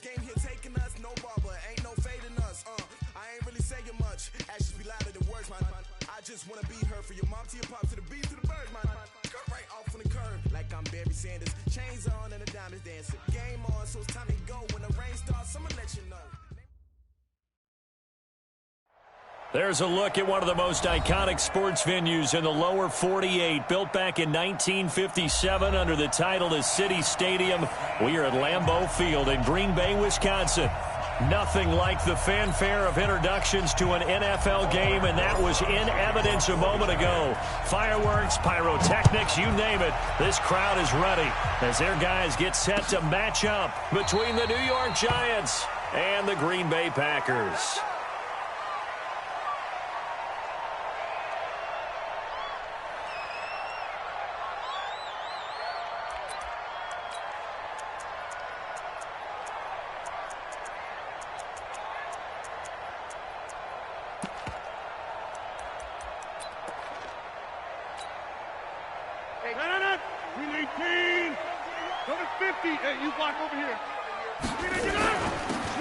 game here taking us, no barber, ain't no fading us. I ain't really saying much. Actions be louder than words, man. I just wanna be heard for your mom to your pop to the beat to the bird, man. Cut right off on the curb, like I'm Barry Sanders. Chains on and the diamonds dancing. Game on, so it's time to go. When the rain starts, I'ma let you know. There's a look at one of the most iconic sports venues in the lower 48, built back in 1957 under the title of City Stadium. We are at Lambeau Field in Green Bay, Wisconsin. Nothing like the fanfare of introductions to an NFL game, and that was in evidence a moment ago. Fireworks, pyrotechnics, you name it. This crowd is ready as their guys get set to match up between the New York Giants and the Green Bay Packers.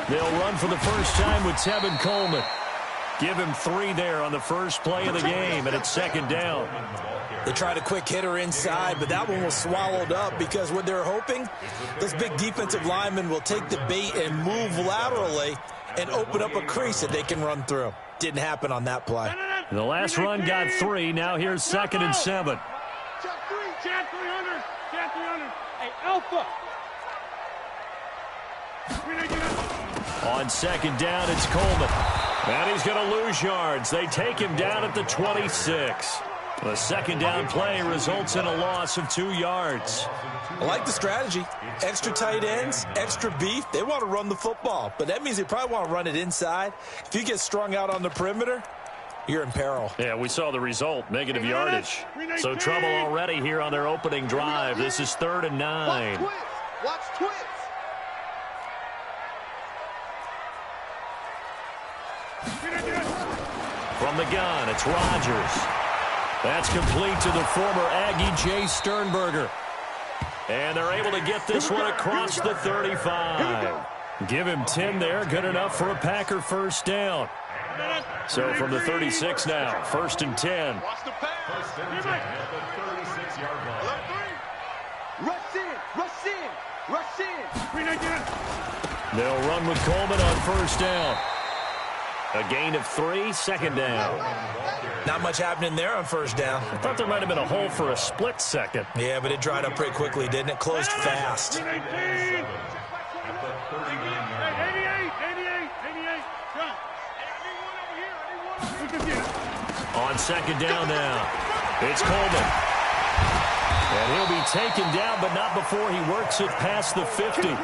They'll run for the first time with Tevin Coleman. Give him 3 there on the first play of the game, and it's second down. They tried a quick hitter inside, but that one was swallowed up because what they're hoping, those big defensive linemen will take the bait and move laterally and open up a crease that they can run through. Didn't happen on that play. The last run got 3. Now here's 2nd and 7. Chad 300. Chad 300. Hey, Alpha. On second down, it's Coleman. And he's going to lose yards. They take him down at the 26. The second down play results in a loss of 2 yards. I like the strategy. Extra tight ends, extra beef. They want to run the football, but that means they probably want to run it inside. If you get strung out on the perimeter, you're in peril. Yeah, we saw the result, negative yardage. So trouble already here on their opening drive. This is 3rd and 9. Watch twins. From the gun, it's Rodgers. That's complete to the former Aggie Jay Sternberger. And they're able to get this one across the 35. Give him 10 there, good enough for a Packer first down. So from the 36 now, 1st and 10. Watch the pass. 1st and 10 at the 36-yard line. Rush in, rush in, rush in. They'll run with Coleman on first down. A gain of 3, second down. Not much happening there on first down. I thought there might have been a hole for a split second. Yeah, but it dried up pretty quickly, didn't it? Closed fast. On second down now, it's Coleman. And he'll be taken down, but not before he works it past the 50.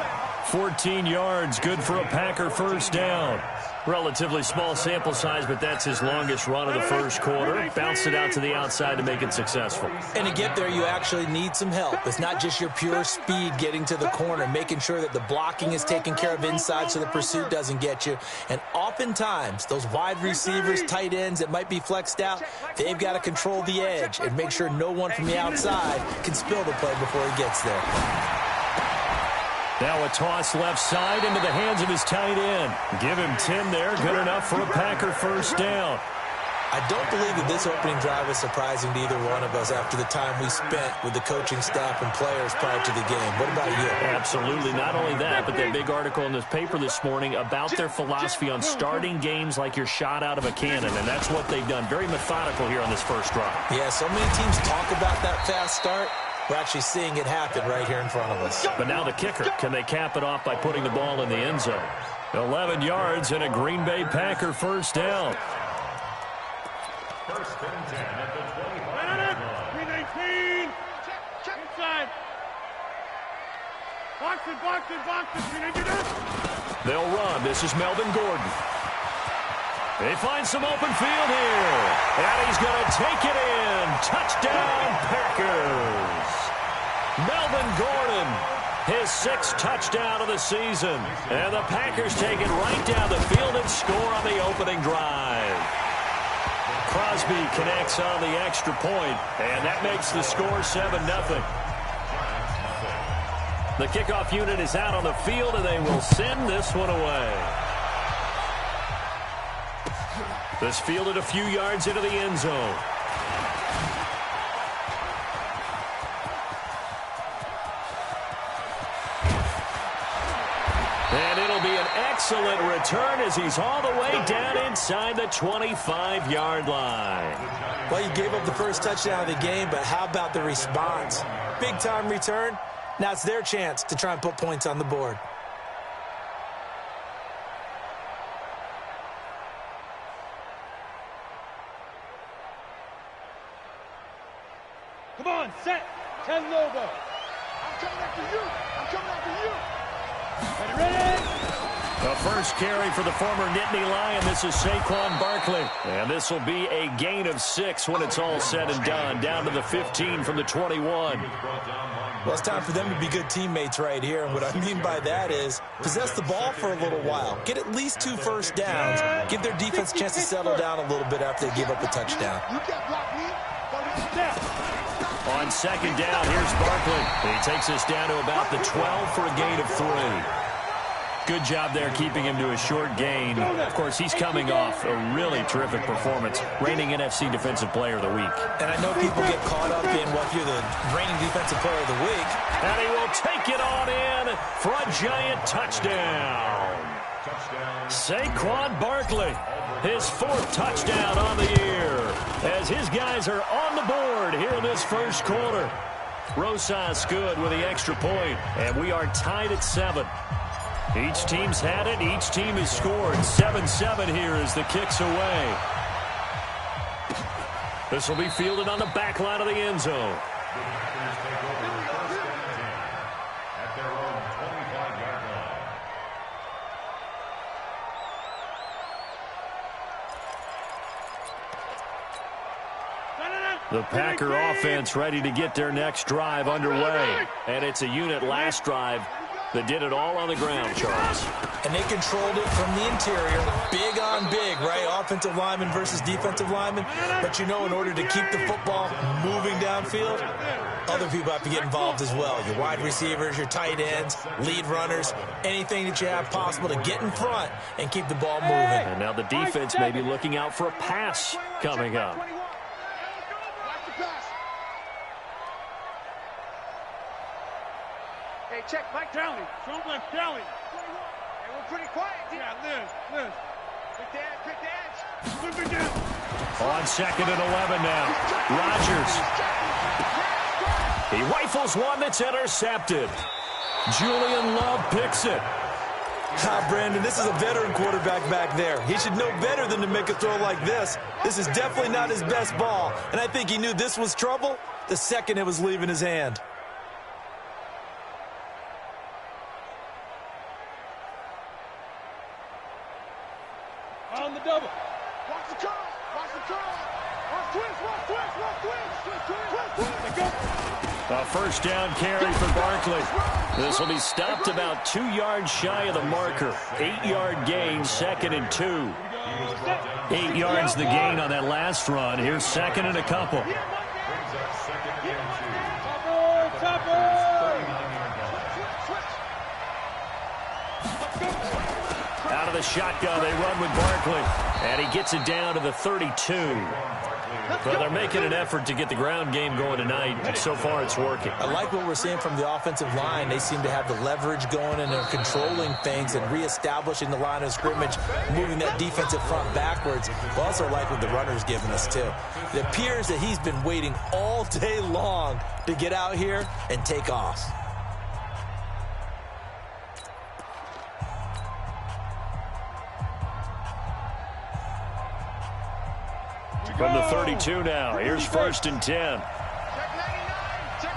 14 yards, good for a Packer first down. Relatively small sample size, but that's his longest run of the first quarter. Bounced it out to the outside to make it successful. And to get there, you actually need some help. It's not just your pure speed getting to the corner, making sure that the blocking is taken care of inside so the pursuit doesn't get you. And oftentimes, those wide receivers, tight ends that might be flexed out, they've got to control the edge and make sure no one from the outside can spill the play before he gets there. Now a toss left side into the hands of his tight end. Give him 10 there, good enough for a Packer first down. I don't believe that this opening drive is surprising to either one of us after the time we spent with the coaching staff and players prior to the game. What about you? Absolutely. Not only that, but that big article in the paper this morning about their philosophy on starting games like you're shot out of a cannon, and that's what they've done. Very methodical here on this first drive. Yeah, so many teams talk about that fast start. We're actually seeing it happen right here in front of us. But now the kicker. Can they cap it off by putting the ball in the end zone? 11 yards and a Green Bay Packer first down. 1st and 10 at the 25. 319. Check inside. Box it. They'll run. This is Melvin Gordon. They find some open field here. And he's going to take it in. Touchdown, Packers. Melvin Gordon, his 6th touchdown of the season. And the Packers take it right down the field and score on the opening drive. Crosby connects on the extra point, and that makes the score 7-0. The kickoff unit is out on the field, and they will send this one away. This fielded a few yards into the end zone. And it'll be an excellent return as he's all the way down inside the 25-yard line. Well, you gave up the first touchdown of the game, but how about the response? Big-time return. Now it's their chance to try and put points on the board. Come on, set. 10 logo. I'm coming after you. I'm coming after you. Ready? The first carry for the former Nittany Lion. This is Saquon Barkley. And this will be a gain of 6 when it's all said and done. Down to the 15 from the 21. Well, it's time for them to be good teammates right here. And what I mean by that is possess the ball for a little while. Get at least 2 first downs. Give their defense a chance to settle down a little bit after they give up a touchdown. You can't block me. On second down, here's Barkley. He takes us down to about the 12 for a gain of 3. Good job there keeping him to a short gain. Of course, he's coming off a really terrific performance, reigning NFC Defensive Player of the Week. And I know people get caught up in, well, if you're the reigning Defensive Player of the Week. And he will take it on in for a giant touchdown. Saquon Barkley, his 4th touchdown on the year, as his guys are on the board here in this first quarter. Rosas good with the extra point, and we are tied at 7. Each team's had it. Each team has scored. 7-7 here as the kick's away. This will be fielded on the back line of the end zone. The Packer offense ready to get their next drive underway. And it's a unit last drive that did it all on the ground, Charles. And they controlled it from the interior. Big on big, right? Offensive lineman versus defensive lineman. But you know, in order to keep the football moving downfield, other people have to get involved as well. Your wide receivers, your tight ends, lead runners, anything that you have possible to get in front and keep the ball moving. And now the defense may be looking out for a pass coming up. Hey, check Mike Kelly. Don't let Kelly. Hey, we're pretty quiet. Yeah, Liz. Quick dance. Flip it down. On second and 11 now. Rodgers. He rifles one that's intercepted. Julian Love picks it. Brandon, this is a veteran quarterback back there. He should know better than to make a throw like this. This is definitely not his best ball, and I think he knew this was trouble the second it was leaving his hand. On the double. Watch the curl. Watch the curl. Watch twist. A first down carry for Barkley. This will be stopped about 2 yards shy of the marker. 8-yard gain, 2nd and 2. 8 yards the gain on that last run. Here's 2nd and a couple. Out of the shotgun, they run with Barkley. And he gets it down to the 32. Well, they're making an effort to get the ground game going tonight, and so far it's working. I like what we're seeing from the offensive line. They seem to have the leverage going, and they're controlling things and reestablishing the line of scrimmage, moving that defensive front backwards. I also like what the runner's giving us, too. It appears that he's been waiting all day long to get out here and take off. From the 32 now, here's 1st and 10. Check 99. Check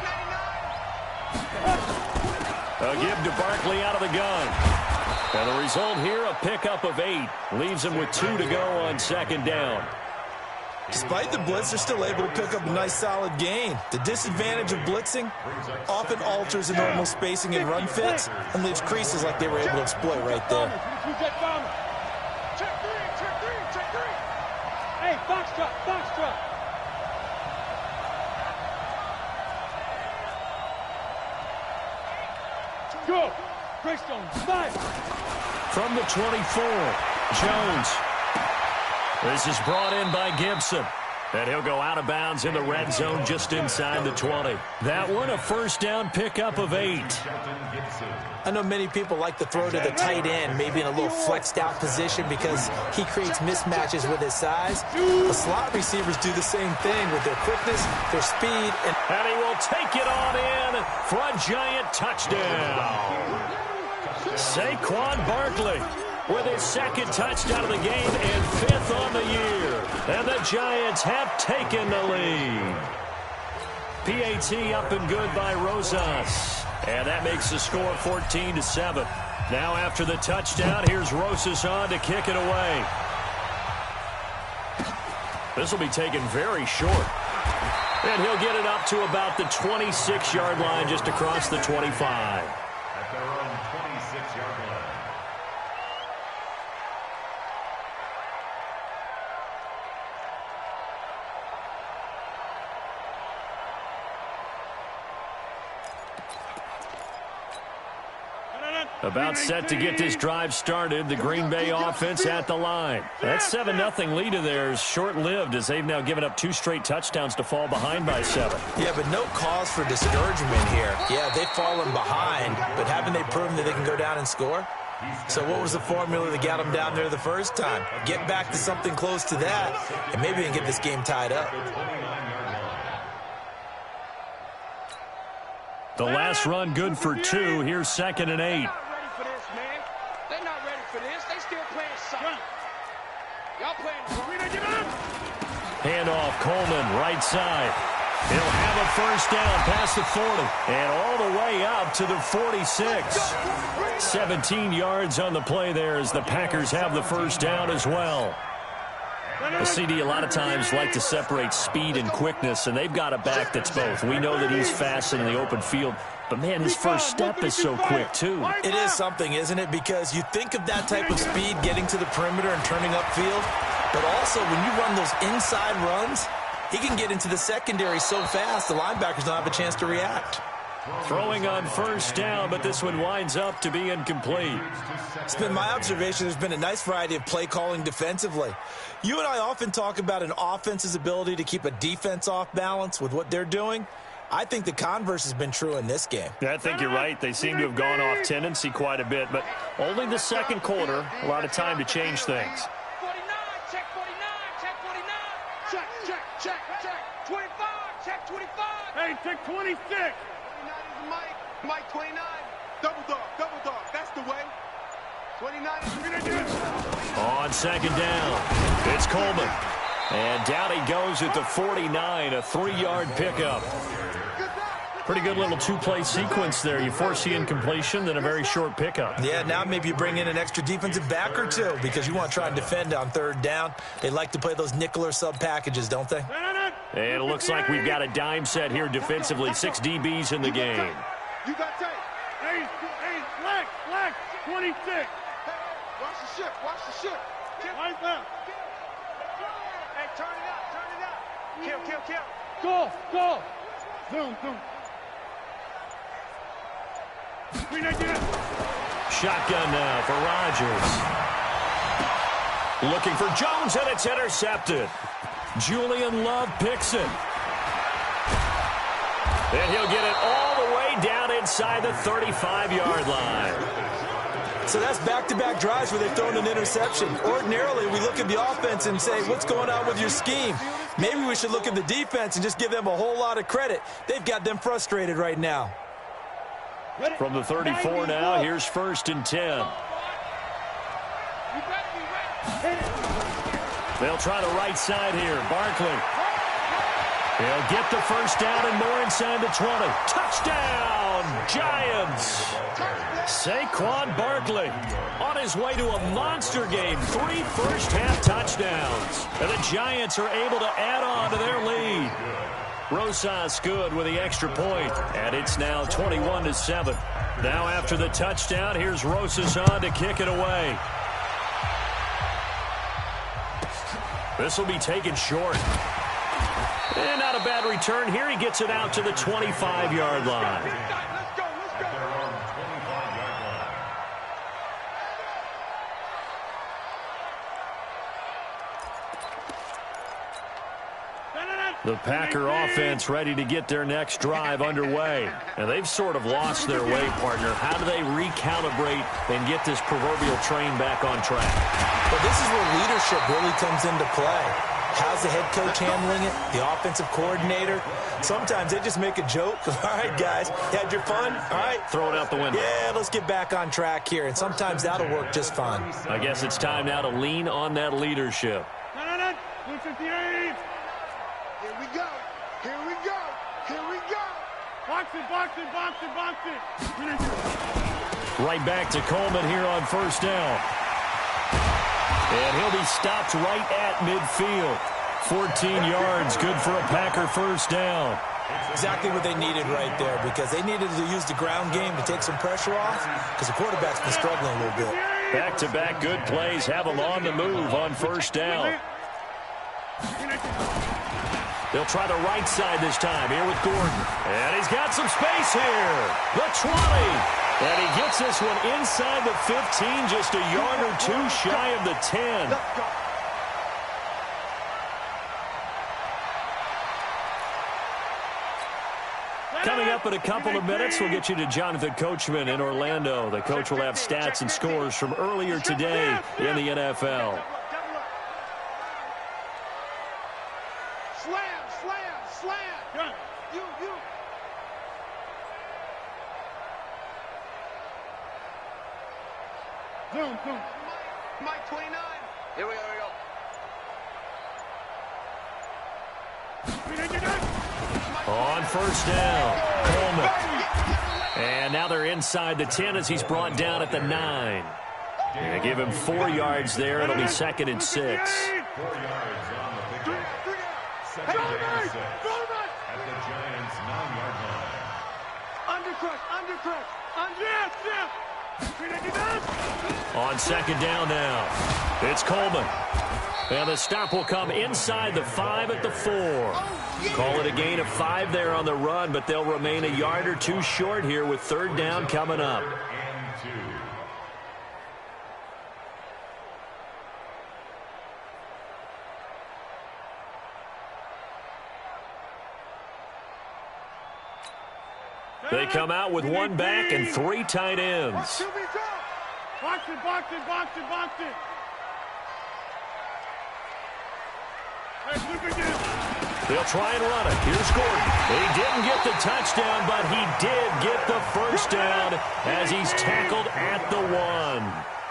99. A give to Barkley out of the gun. And the result here, a pickup of 8. Leaves him with 2 to go on 2nd down. Despite the blitz, they're still able to pick up a nice, solid gain. The disadvantage of blitzing often alters the normal spacing and run fits and leaves creases like they were able to exploit right there. Check 3. Check 3. Check 3. Hey, Foxtrot. Go. Grace Jones, 5. From the 24, Jones. This is brought in by Gibson. And he'll go out of bounds in the red zone just inside the 20. That one, a first down pickup of 8. I know many people like to throw to the tight end, maybe in a little flexed out position because he creates mismatches with his size. The slot receivers do the same thing with their quickness, their speed. And he will take it on in for a giant touchdown. Saquon Barkley with his second touchdown of the game and 5th on the year. And the Giants have taken the lead. PAT up and good by Rosas. And that makes the score 14-7. Now after the touchdown, here's Rosas on to kick it away. This will be taken very short. And he'll get it up to about the 26-yard line just across the 25. At their own 26-yard line. About set to get this drive started, the Green Bay offense at the line. That 7-0 lead of theirs short-lived as they've now given up 2 straight touchdowns to fall behind by 7. Yeah, but no cause for discouragement here. Yeah, they've fallen behind, but haven't they proven that they can go down and score? So what was the formula that got them down there the first time? Get back to something close to that, and maybe they can get this game tied up. The last run good for 2. Here's 2nd and 8. They're not ready for this. They still playing soft. Y'all playing. Handoff, Coleman, right side. He'll have a first down past the 40 and all the way up to the 46. 17 yards on the play there as the Packers have the first down as well. The CD a lot of times like to separate speed and quickness, and they've got a back that's both. We know that he's fast in the open field, but, man, his first step is so quick, too. It is something, isn't it? Because you think of that type of speed getting to the perimeter and turning upfield, but also when you run those inside runs, he can get into the secondary so fast the linebackers don't have a chance to react. Throwing on first down, but this one winds up to be incomplete. It's been my observation there's been a nice variety of play calling defensively. You and I often talk about an offense's ability to keep a defense off balance with what they're doing. I think the converse has been true in this game. Yeah, I think you're right. They seem to have gone off tendency quite a bit, but only the second quarter, a lot of time to change things. 49, check 49, check 49. Check, check, check, check. 25, check 25. Hey, check 26. 29 is Mike. Mike 29. Double dog, that's the way. 29 is On second down, it's Coleman. And down he goes at the 49, a 3-yard pickup. Pretty good little 2-play sequence there. You force the incompletion, then a very short pickup. Yeah, now maybe you bring in an extra defensive back or two because you want to try and defend on third down. They like to play those nickel or sub packages, don't they? And it looks like we've got a dime set here defensively. 6 DBs in the game. You got tape. Hey, black, 26. Hey, watch the ship. Right left. Hey, turn it up. Kill. Go. Zoom. 399. Shotgun now for Rodgers. Looking for Jones, and it's intercepted. Julian Love picks it. And he'll get it all the way down inside the 35-yard line. So that's back-to-back drives where they've thrown an interception. Ordinarily, we look at the offense and say, what's going on with your scheme? Maybe we should look at the defense and just give them a whole lot of credit. They've got them frustrated right now. From the 34 now, here's 1st and 10. They'll try the right side here. Barkley. He'll get the first down and more inside the 20. Touchdown, Giants. Saquon Barkley on his way to a monster game. 3 first-half touchdowns. And the Giants are able to add on to their lead. Rosas good with the extra point. And it's now 21-7. Now after the touchdown, here's Rosas on to kick it away. This will be taken short. And not a bad return here. He gets it out to the 25-yard line. The Packer offense ready to get their next drive underway. And they've sort of lost their way, partner. How do they recalibrate and get this proverbial train back on track? Well, this is where leadership really comes into play. How's the head coach handling it? The offensive coordinator? Sometimes they just make a joke. All right, guys, you had your fun? All right. Throw it out the window. Yeah, let's get back on track here. And sometimes that'll work just fine. I guess it's time now to lean on that leadership. 258. Here we go. Here we go. Here we go. Box it, box it, box it, box it. Right back to Coleman here on first down. And he'll be stopped right at midfield. 14 yards, good for a Packer first down. Exactly what they needed right there, because they needed to use the ground game to take some pressure off, because the quarterback's been struggling a little bit. Back-to-back good plays have them on the move on first down. They'll try the right side this time here with Gordon. And he's got some space here. The 20. And he gets this one inside the 15, just a yard or two shy of the 10. Coming up in a couple of minutes, we'll get you to Jonathan Coachman in Orlando. The coach will have stats and scores from earlier today in the NFL. Slam. You. Zoom. Mike 29. Here we go. On first down, Coleman. And now they're inside the 10 as he's brought down at the 9. And give him 4 yards there. It'll be 2nd and 6. 4 yards on the pickup. Second and 6 at the Giants' 9-yard line. On second down now, it's Coleman. And the stop will come inside the 5 at the 4. Call it a gain of 5 there on the run, but they'll remain a yard or two short here with third down coming up. And 2. They come out with one back and 3 tight ends. Box it. They'll try and run it. Here's Gordon. He didn't get the touchdown, but he did get the first down as he's tackled at the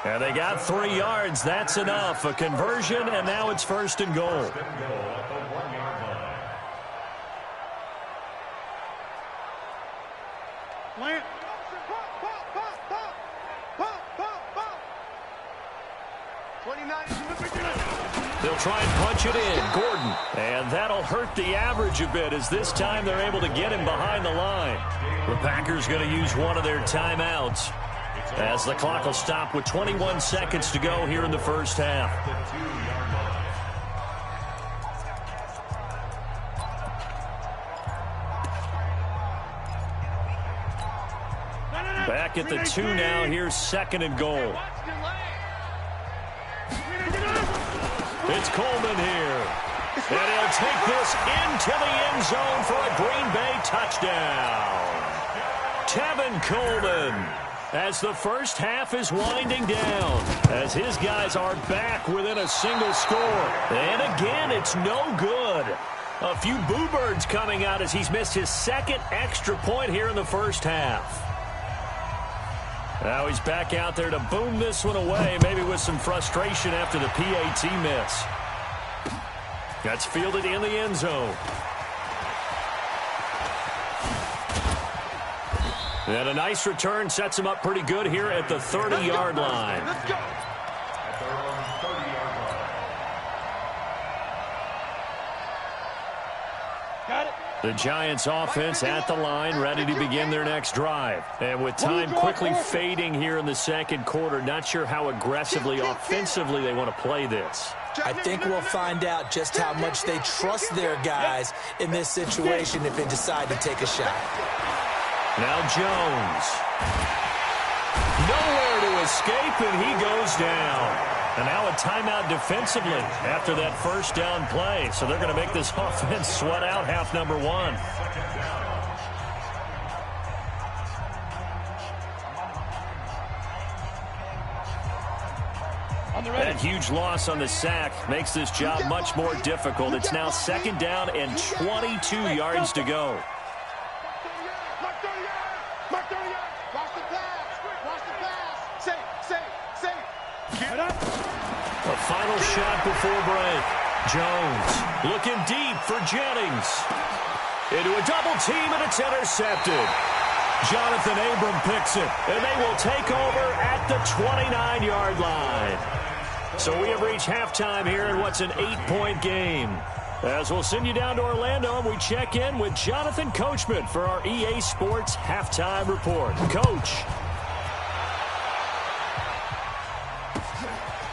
1. And they got 3 yards. That's enough. A conversion, and now it's 1st and goal. First and goal at the 1-yard line. Plant. They'll try and punch it in. Gordon. And that'll hurt the average a bit as this time they're able to get him behind the line. The Packers going to use one of their timeouts as the clock will stop with 21 seconds to go here in the first half. The 2-yard line. Back at the 2 now. Here's 2nd and goal. It's Coleman here. And he'll take this into the end zone for a Green Bay touchdown. Tevin Coleman, as the first half is winding down, as his guys are back within a single score. And again, it's no good. A few boo birds coming out as he's missed his 2nd extra point here in the first half. Now he's back out there to boom this one away, maybe with some frustration after the PAT miss. That's fielded in the end zone. And a nice return sets him up pretty good here at the 30-yard line. Let's go. At their own 30-yard line. Got it. The Giants offense at the line, ready to begin their next drive. And with time quickly fading here in the second quarter, not sure how aggressively, offensively they want to play this. I think we'll find out just how much they trust their guys in this situation if they decide to take a shot. Now Jones. Nowhere to escape, and he goes down. And now a timeout defensively after that first down play. So they're going to make this offense sweat out half number one. That huge loss on the sack makes this job much more difficult. It's now 2nd down and 22 yards to go. A final shot before break. Jones looking deep for Jennings. Into a double team, and it's intercepted. Jonathan Abram picks it, and they will take over at the 29-yard line. So we have reached halftime here in what's an 8-point game. As we'll send you down to Orlando, and we check in with Jonathan Coachman for our EA Sports Halftime Report. Coach.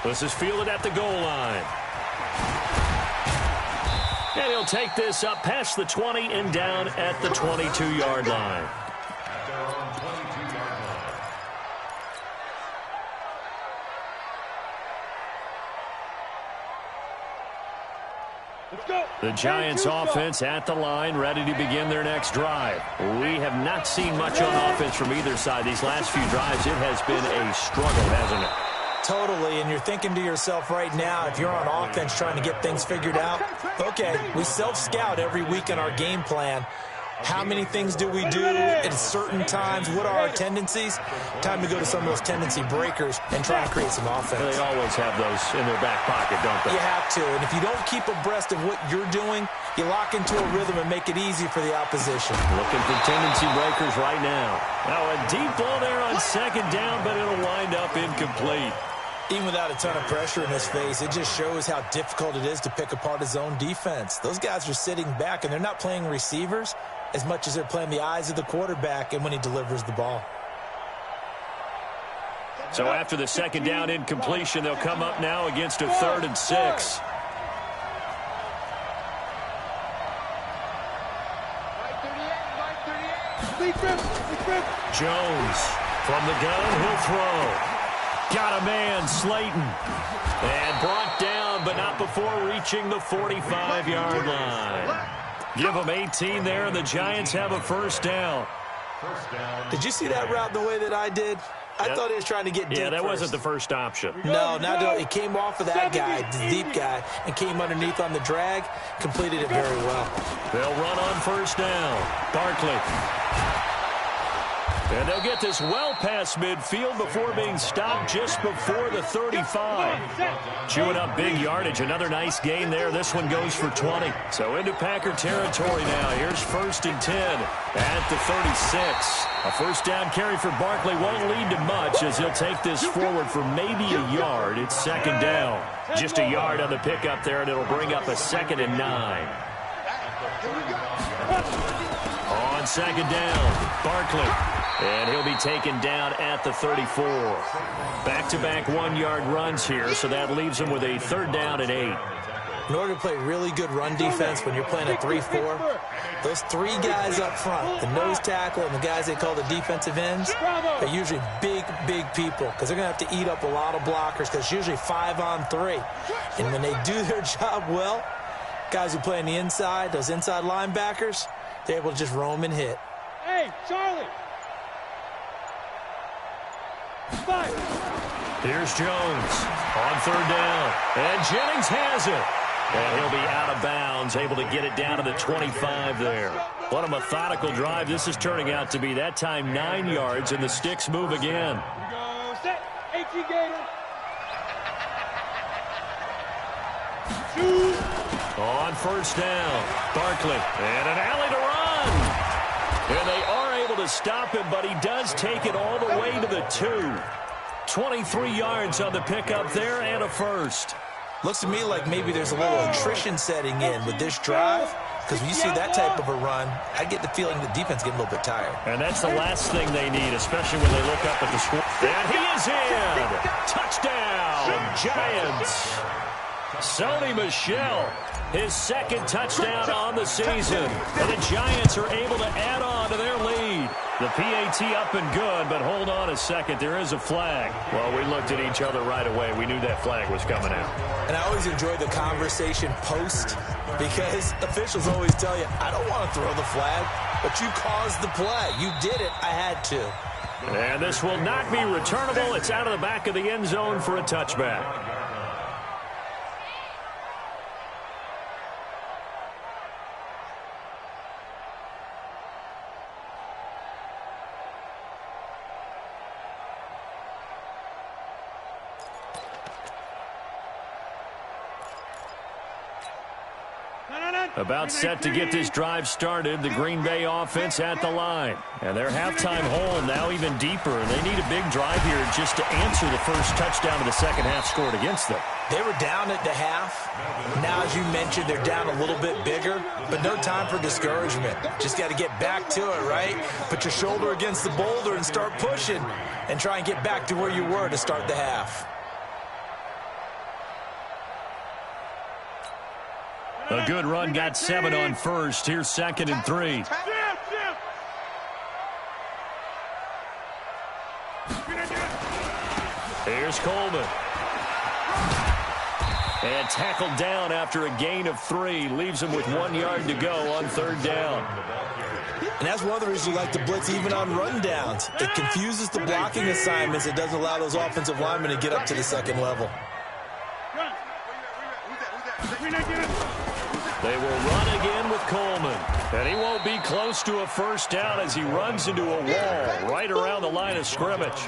This is fielded at the goal line. And he'll take this up past the 20 and down at the 22-yard line. The Giants offense at the line, ready to begin their next drive. We have not seen much on offense from either side. These last few drives, it has been a struggle, hasn't it? Totally, and you're thinking to yourself right now, if you're on offense trying to get things figured out, okay, we self-scout every week in our game plan. How many things do we do at certain times? What are our tendencies? Time to go to some of those tendency breakers and try and create some offense. They always have those in their back pocket, don't they? You have to, and if you don't keep abreast of what you're doing, you lock into a rhythm and make it easy for the opposition. Looking for tendency breakers right now. Now a deep ball there on 2nd down, but it'll wind up incomplete. Even without a ton of pressure in his face, it just shows how difficult it is to pick apart his own defense. Those guys are sitting back, and they're not playing receivers as much as they're playing the eyes of the quarterback and when he delivers the ball. So after the 2nd down incompletion, they'll come up now against a 3rd and 6. Jones from the gun, he'll throw. Got a man, Slayton. And brought down, but not before reaching the 45-yard line. Give them 18 there, and the Giants have a 1st down. Did you see that route the way that I did? I thought he was trying to get deep. Yeah, that first. wasn't the first option. No, it came off of that guy, the deep guy, and came underneath on the drag, completed it very well. They'll run on 1st down. Barkley. And they'll get this well past midfield before being stopped just before the 35. Chewing up big yardage. Another nice gain there. This one goes for 20. So into Packer territory now. Here's 1st and 10 at the 36. A 1st down carry for Barkley won't lead to much as he'll take this forward for maybe a yard. It's 2nd down. Just a yard on the pickup there, and it'll bring up a 2nd and 9. On 2nd down, Barkley. And he'll be taken down at the 34. Back-to-back 1-yard runs here, so that leaves him with a 3rd down and 8. In order to play really good run defense when you're playing a 3-4, those 3 guys up front, the nose tackle and the guys they call the defensive ends, are usually big, big people because they're going to have to eat up a lot of blockers because it's usually 5-on-3. And when they do their job well, guys who play on the inside, those inside linebackers, they're able to just roam and hit. Hey, Charlie! Here's Jones on 3rd down. And Jennings has it. And he'll be out of bounds, able to get it down to the 25 there. What a methodical drive this is turning out to be. That time 9 yards, and the sticks move again. Here we go. Set. HE Gator. Shoot. On 1st down, Barkley. And an alley to run. And they are able to stop him, but he does take it all the way to the 2. 23 yards on the pickup there and a 1st. Looks to me like maybe there's a little attrition setting in with this drive, because when you see that type of a run, I get the feeling the defense getting a little bit tired. And that's the last thing they need, especially when they look up at the score. And he is in! Touchdown, Giants! Sony Michel, his 2nd touchdown on the season. And the Giants are able to add on to their lead. The PAT up and good, but hold on a second. There is a flag. Well, we looked at each other right away. We knew that flag was coming out. And I always enjoy the conversation post because officials always tell you, I don't want to throw the flag, but you caused the play. You did it. I had to. And this will not be returnable. It's out of the back of the end zone for a touchback. About set to get this drive started, the Green Bay offense at the line. And their halftime hole now even deeper, and they need a big drive here just to answer the first touchdown of the second half scored against them. They were down at the half. Now, as you mentioned, they're down a little bit bigger, but no time for discouragement. Just got to get back to it, right? Put your shoulder against the boulder and start pushing and try and get back to where you were to start the half. A good run, got 7 on first. Here's 2nd and 3. Here's Coleman. And tackled down after a gain of 3. Leaves him with 1 yard to go on 3rd down. And that's one of the reasons we like to blitz even on rundowns. It confuses the blocking assignments. It doesn't allow those offensive linemen to get up to the second level. They will run again with Coleman. And he won't be close to a first down as he runs into a wall right around the line of scrimmage.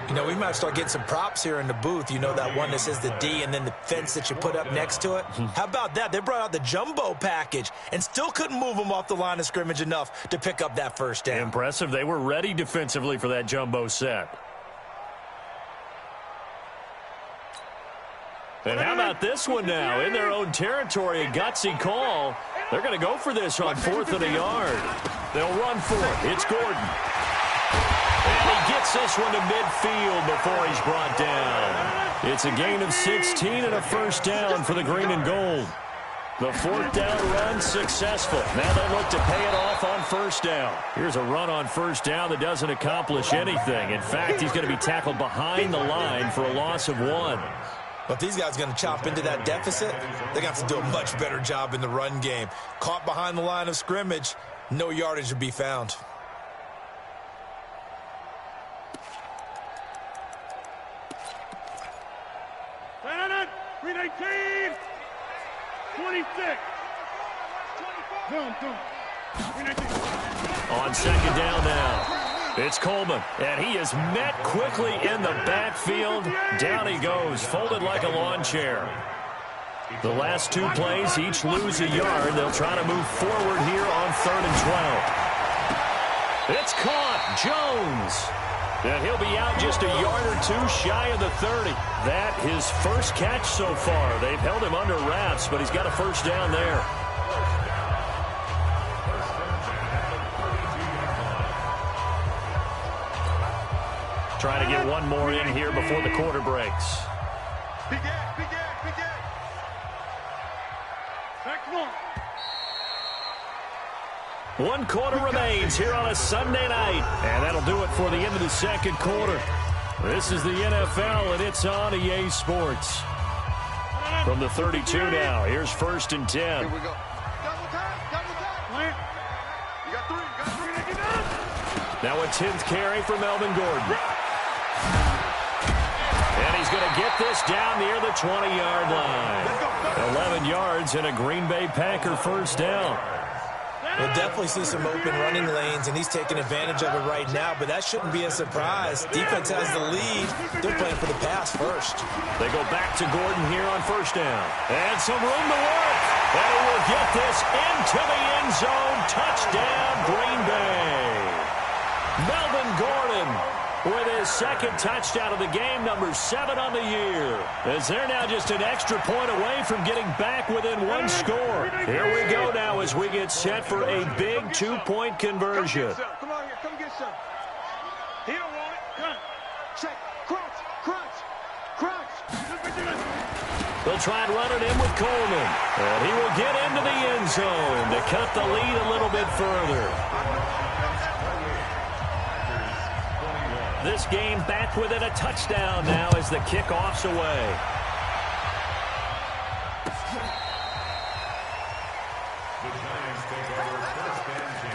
You know, we might start getting some props here in the booth. You know, that one that says the D and then the fence that you put up next to it? How about that? They brought out the jumbo package and still couldn't move them off the line of scrimmage enough to pick up that first down. Impressive. They were ready defensively for that jumbo set. And how about this one now? In their own territory, a gutsy call. They're going to go for this on 4th and a yard. They'll run for it. It's Gordon. And he gets this one to midfield before he's brought down. It's a gain of 16 and a first down for the green and gold. The 4th down run successful. Now they look to pay it off on first down. Here's a run on first down that doesn't accomplish anything. In fact, he's going to be tackled behind the line for a loss of 1. But these guys are going to chop into that deficit. They're going to have to do a much better job in the run game. Caught behind the line of scrimmage, no yardage to be found. Stand 319, 26. On 2nd down now. It's Coleman, and he is met quickly in the backfield. Down he goes, folded like a lawn chair. The last 2 plays, each lose a yard. They'll try to move forward here on 3rd and 12. It's caught, Jones. And he'll be out just a yard or 2 shy of the 30. That his first catch so far. They've held him under wraps, but he's got a first down there. Trying to get one more in here before the quarter breaks. One quarter remains here on a Sunday night. And that'll do it for the end of the second quarter. This is the NFL, and it's on EA Sports. From the 32 now, here's 1st and 10. Here we go. Double time. You got 3. Now a 10th carry for Melvin Gordon. And he's going to get this down near the 20-yard line. 11 yards and a Green Bay Packer first down. We'll definitely see some open running lanes, and he's taking advantage of it right now, but that shouldn't be a surprise. Defense has the lead. They're playing for the pass first. They go back to Gordon here on first down. And some room to work. And he will get this into the end zone. Touchdown, Green Bay. Melvin Gordon with his 2nd touchdown of the game, number 7 on the year. As they're now just an extra point away from getting back within 1 score. Here we go now as we get set for a big 2-point conversion. Come on here. Come get some. He don't want it. Come. Check. Crunch. They'll try and run it in with Coleman. And he will get into the end zone to cut the lead a little bit further. this game back within a touchdown now as the kickoff's away. The Giants take over first and 10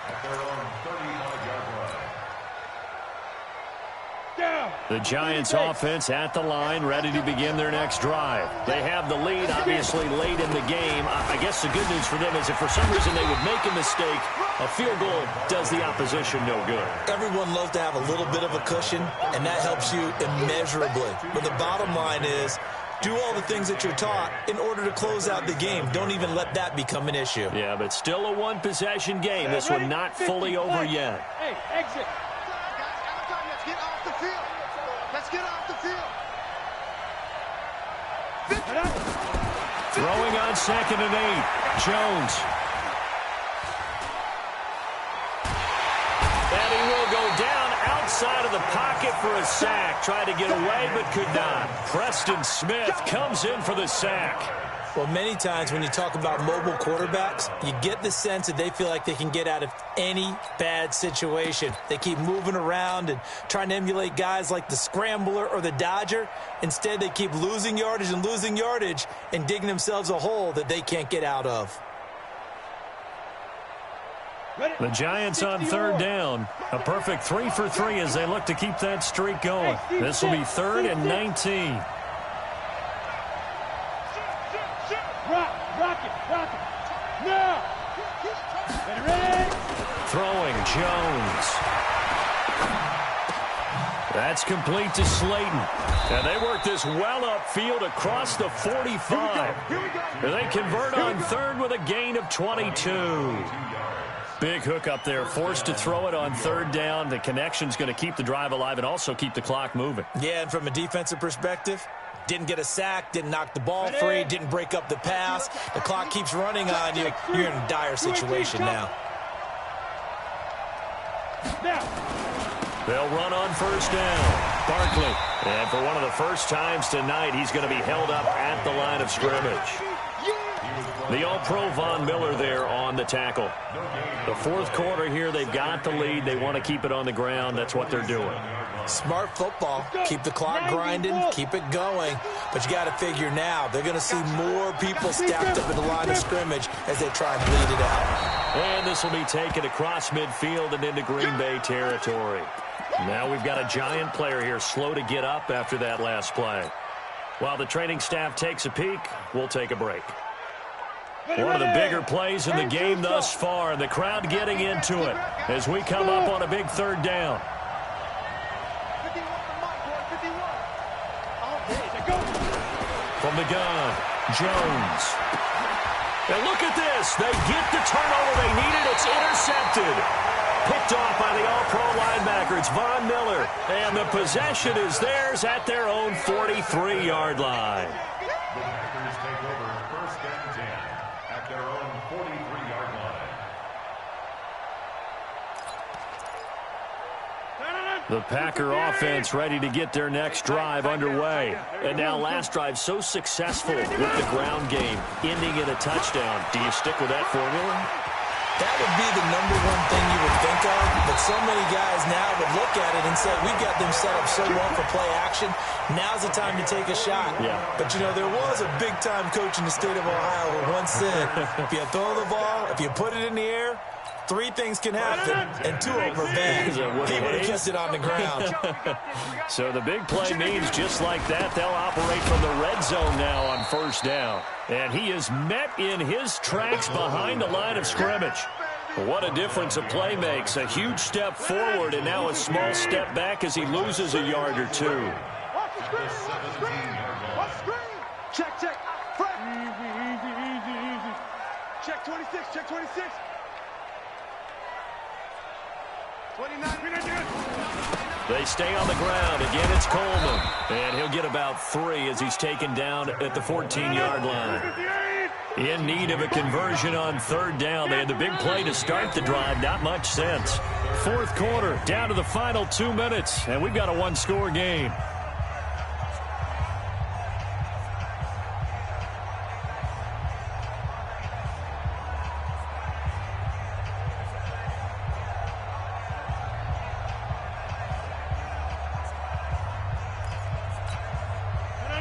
at their own 35-yard line. The Giants offense at the line, ready to begin their next drive. They have the lead, obviously, late in the game. I guess the good news for them is if for some reason they would make a mistake, a field goal does the opposition no good. Everyone loves to have a little bit of a cushion, and that helps you immeasurably. But the bottom line is, do all the things that you're taught in order to close out the game. Don't even let that become an issue. Yeah, but still a one-possession game. This one not fully over yet. Hey, exit. Let's get off the field. Let's get off the field. Throwing on 2nd and 8. Jones. And he will go down outside of the pocket for a sack. Tried to get away, but could not. Preston Smith comes in for the sack. Well, many times when you talk about mobile quarterbacks, you get the sense that they feel like they can get out of any bad situation. They keep moving around and trying to emulate guys like the Scrambler or the Dodger. Instead, they keep losing yardage and digging themselves a hole that they can't get out of. The Giants on 3rd down. A perfect 3 for 3 as they look to keep that streak going. This will be 3rd and 19. Rock it. Now. Ready. Throwing Jones. That's complete to Slayton. And they work this well upfield across the 45. They convert on 3rd with a gain of 22. Big hook up there, forced to throw it on 3rd down. The connection's going to keep the drive alive and also keep the clock moving. Yeah, and from a defensive perspective, didn't get a sack, didn't knock the ball free, didn't break up the pass. The clock keeps running on you. You're in a dire situation now. They'll run on 1st down. Barkley. And for one of the first times tonight, he's going to be held up at the line of scrimmage. The All-Pro Von Miller there on the tackle. The 4th quarter here, they've got the lead. They want to keep it on the ground. That's what they're doing. Smart football. Keep the clock grinding. Keep it going. But you got to figure now, they're going to see more people stacked up at the line of scrimmage as they try and bleed it out. And this will be taken across midfield and into Green Bay territory. Now we've got a Giant player here slow to get up after that last play. While the training staff takes a peek, we'll take a break. One of the bigger plays in the game thus far. The crowd getting into it as we come up on a big 3rd down. From the gun, Jones. And look at this. They get the turnover they needed. It's intercepted. Picked off by the All-Pro linebacker. It's Von Miller. And the possession is theirs at their own 43-yard line. The Packers take over first and 10 at their own 43-yard line. The Packer offense ready to get their next drive underway. And now last drive so successful with the ground game, ending in a touchdown. Do you stick with that formula? That would be the #1 thing you would think of, but so many guys now would look at it and say, we've got them set up so well for play action, now's the time to take a shot. Yeah. But, you know, there was a big-time coach in the state of Ohio who once said, if you throw the ball, if you put it in the air, 3 things can happen, and 2 of them are bad. He would have kept it on the ground. So the big play means just like that, they'll operate from the red zone now on 1st down. And he is met in his tracks behind the line of scrimmage. What a difference a play makes. A huge step forward and now a small step back as he loses a yard or 2. Check. Easy. Check 26. 29. They stay on the ground. Again, it's Coleman. And he'll get about 3 as he's taken down at the 14-yard line. In need of a conversion on 3rd down. They had the big play to start the drive. Not much sense. 4th quarter, down to the final 2 minutes. And we've got a 1-score game.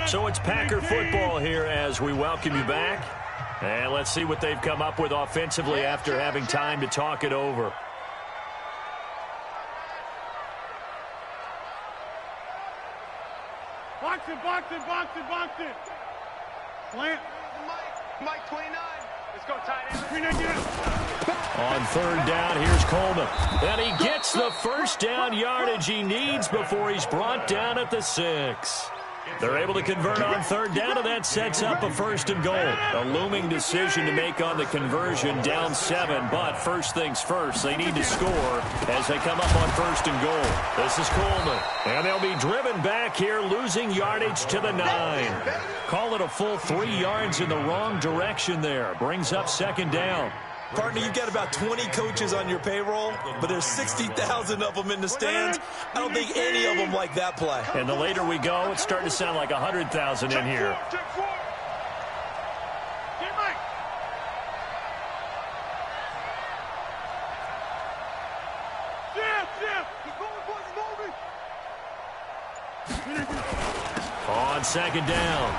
So it's Packer football here as we welcome you back. And let's see what they've come up with offensively after having time to talk it over. Box it, box it, box it, box it. Slant. Mike 29. Let's go, tight end. 319. On third down, here's Coleman. And he gets the first down yardage he needs before he's brought down at the 6. They're able to convert on third down, and that sets up a 1st and goal. A looming decision to make on the conversion, down 7. But first things first, they need to score as they come up on 1st and goal. This is Coleman. And they'll be driven back here, losing yardage to the 9. Call it a full 3 yards in the wrong direction there. Brings up 2nd down. Partner, you've got about 20 coaches on your payroll, but there's 60,000 of them in the stands. I don't think any of them like that play. And the later we go, it's starting to sound like 100,000 in here. On 2nd down,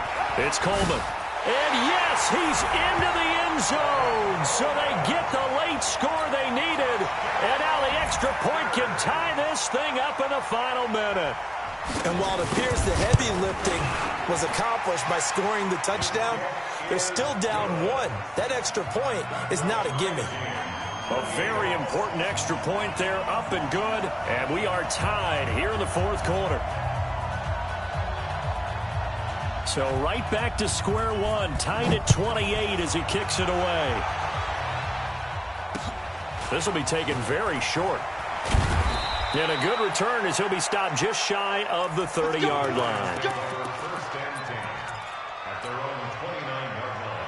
it's Coleman. And yes, he's into the end zone. So they get the late score they needed. And now the extra point can tie this thing up in the final minute. And while it appears the heavy lifting was accomplished by scoring the touchdown, they're still down 1. That extra point is not a gimme. A very important extra point there, up and good. And we are tied here in the 4th quarter. So right back to square one, tied at 28 as he kicks it away. This will be taken very short. And a good return as he'll be stopped just shy of the 30-yard line. 1st and 10 at their own 29-yard line.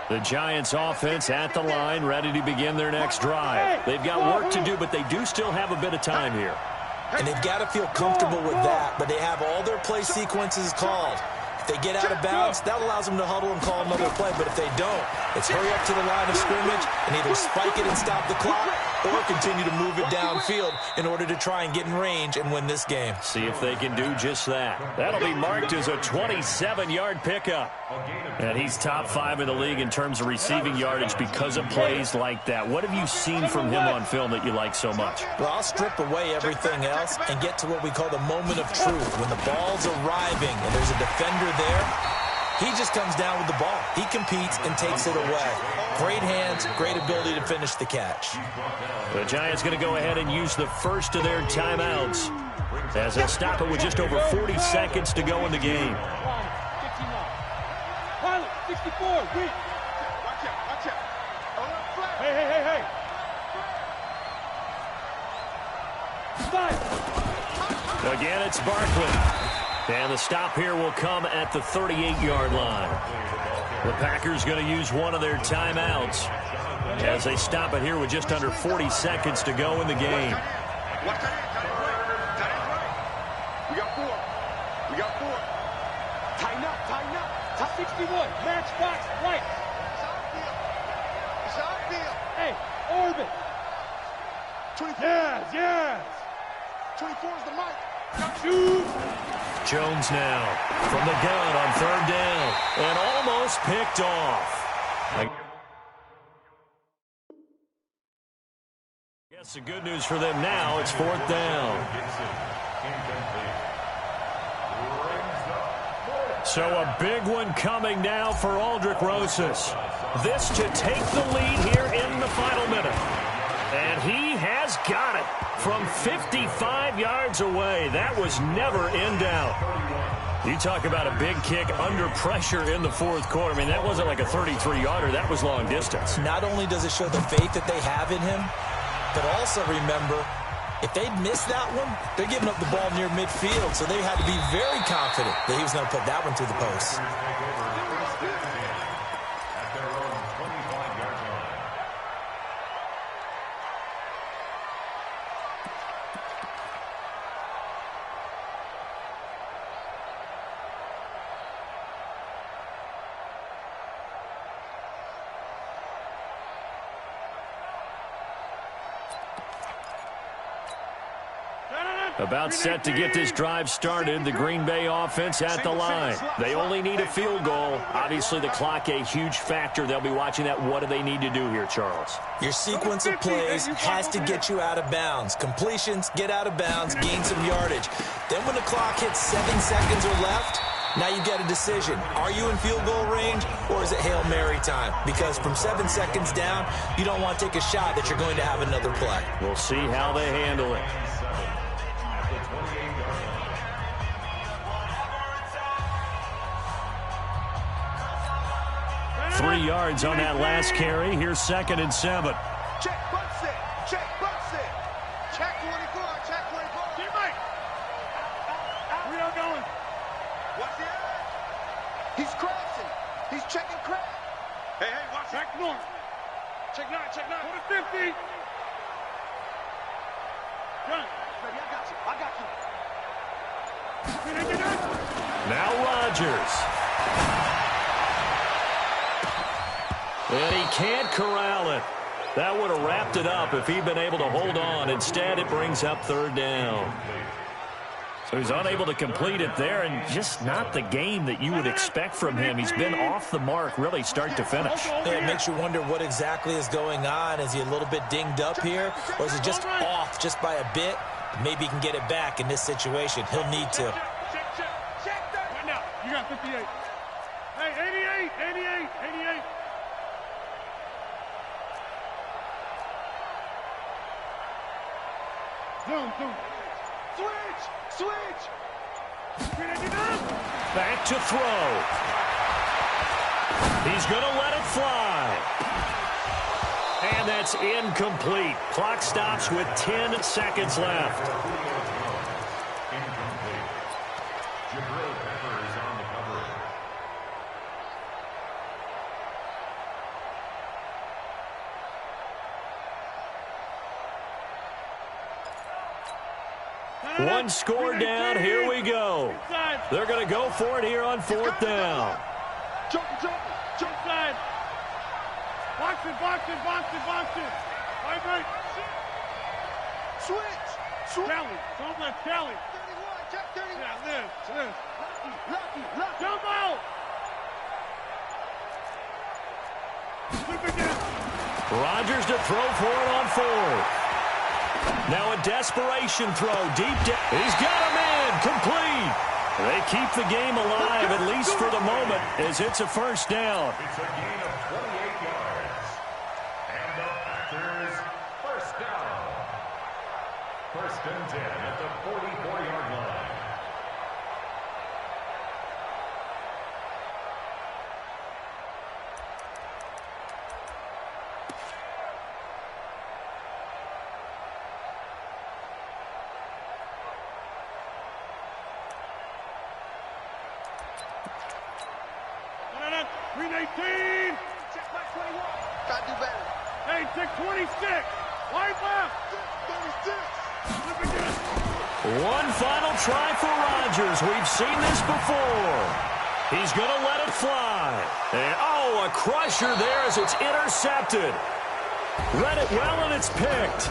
The Giants offense at the line, ready to begin their next drive. They've got work to do, but they do still have a bit of time here. And they've got to feel comfortable with that, but they have all their play sequences called. If they get out of bounds, that allows them to huddle and call another play. But if they don't, it's hurry up to the line of scrimmage and either spike it and stop the clock or continue to move it downfield in order to try and get in range and win this game. See if they can do just that. That'll be marked as a 27-yard pickup. And he's top 5 in the league in terms of receiving yardage because of plays like that. What have you seen from him on film that you like so much? Well, I'll strip away everything else and get to what we call the moment of truth. When the ball's arriving and there's a defender there, he just comes down with the ball. He competes and takes it away. Great hands, great ability to finish the catch. The Giants going to go ahead and use the first of their timeouts as they'll stop it with just over 40 seconds to go in the game. 64, wait. Watch out. Hey. Stop. Again, it's Barkley. And the stop here will come at the 38-yard line. The Packers going to use one of their timeouts as they stop it here with just under 40 seconds to go in the game. We got four. Tighten up. Top 61, match box, right. Hey, orbit. 24. Yes. 24 is the mic. Shoot. Jones now from the gun on third down and almost picked off. I guess the good news for them now, it's 4th down. So a big one coming now for Aldrick Rosas. This to take the lead here in the final minute. And he has got it from 55 yards away. That was never in doubt. You talk about a big kick under pressure in the 4th quarter. I mean, that wasn't like a 33-yarder. That was long distance. Not only does it show the faith that they have in him, but also remember, if they'd missed that one, they're giving up the ball near midfield, so they had to be very confident that he was going to put that one through the post. About set to get this drive started, the Green Bay offense at the line. They only need a field goal. Obviously, the clock a huge factor. They'll be watching that. What do they need to do here, Charles? Your sequence of plays has to get you out of bounds. Completions, get out of bounds, gain some yardage. Then when the clock hits 7 seconds or left, now you get a decision. Are you in field goal range, or is it Hail Mary time? Because from 7 seconds down, you don't want to take a shot that you're going to have another play. We'll see how they handle it. 3 yards on that last carry. Here's 2nd and 7. Check, butts it. Check, butts it. Check 24. Check 24. Teammate. We are going. Watch the edge. He's crashing. He's checking crash. Hey, watch Check north. Check 9. Check 9. Go to 50. Done. Baby, I got you. I got you. Now Rodgers. And he can't corral it. That would have wrapped it up if he'd been able to hold on. Instead, it brings up 3rd down. So he's unable to complete it there, and just not the game that you would expect from him. He's been off the mark, really, start to finish. It makes you wonder what exactly is going on. Is he a little bit dinged up here, or is he just off just by a bit? Maybe he can get it back in this situation. He'll need to. Check that. Right now. You got 58. Hey, 88. Zoom. Switch. Back to throw. He's going to let it fly. And that's incomplete. Clock stops with 10 seconds left. Incomplete. Jabril Peppers on the cover. One score down. Here we go. They're going to go for it here on 4th down. Jump. Side. Box it. Right. Switch. Kelly. Don't let Kelly. 31. Check 31. Yeah, Liz. Lucky. Jump out. Flip again. Rodgers to throw for it on 4th. Now a desperation throw deep down. He's got a man complete. They keep the game alive, at least for the moment, as it's a 1st down. It's a gain of 28 yards. And the Packers, 1st down. 1st and 10 at the 44-yard line. Green 18. Check my 21. Gotta do better. Hey, check 26. Wide left. 36. Flip again. One final try for Rodgers. We've seen this before. He's going to let it fly. And, a crusher there as it's intercepted. Read it well, and it's picked.